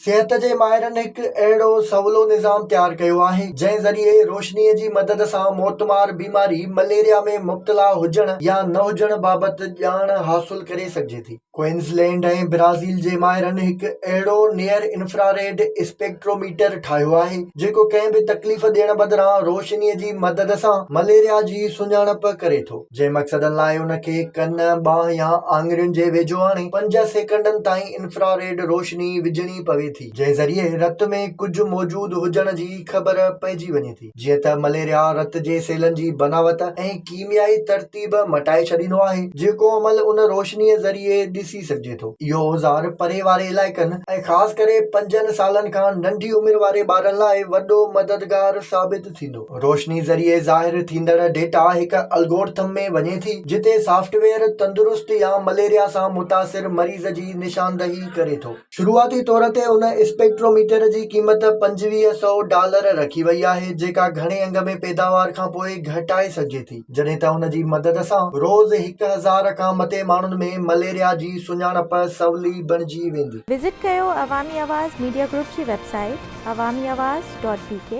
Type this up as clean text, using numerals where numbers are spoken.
सिहत जे माहिरनि हिकु अहिड़ो सवलो निज़ाम तयारु कयो आहे जंहिं ज़रिए रोशनीअ जी मदद सां मोतमार बीमारी मलेरिया में मुब्तला हुजण या न हुजण बाबति ॼाण हासिल करे सघिजे थी। क्वींसलैंड ऐं ब्राज़ील जे माहिरनि हिकु अहिड़ो नियर इंफ्रारेड स्पेक्ट्रोमीटर ठाहियो आहे जेको कंहिं बि तकलीफ़ ॾियण बदिरां रोशनीअ जी मदद सां मलेरिया जी सुञाणप करे थो। जंहिं मक़सदनि लाइ उनखे कन, ॿांह या आङुरियुनि जे वेझो आणे 5 सेकंडनि ताईं इंफ्रारेड रोशनी विझणी पवे थी, जंहिं ज़रिए रत में कुझु मौजूदु हुजण जी ख़बर पइजी वञे थी, जीअं त मलेरिया रत जे सेलनि जी बनावट ऐं कीमियाई तरतीब मटाए छॾींदो आहे, जेको अमल उन रोशनीअ ज़रिए ॾिसी सघिजे थो। इहो औज़ार परे वारे इलाइक़नि ऐं ख़ासि करे 5 सालनि खां नंढी उमिरि वारे ॿारनि लाइ वॾो मददगार साबित थींदो। रोशनी ज़रिए ज़ाहिर थींदड़ डेटा हिकु एल्गोरिथम में वञे थी जिते सॉफ्टवेयर तंदुरुस्त या मलेरिया सां मुतासिर मरीज़ जी निशानदही करे थो। शुरूआती तौर ते उन स्पेक्ट्रोमीटर जी क़ीमत $2500 रखी वई आहे, जेका घणे अंग में पैदावार खां पोइ घटाए सघिजे थी, जॾहिं त उन जी मदद सां रोज़ 1000 खां मथे माण्हुनि में मलेरिया जी सुञाणप सवली बणिजी वेंदी। विज़िट कयो अवामी आवाज़ मीडिया ग्रुप जी वेबसाइट awamiawaz.bk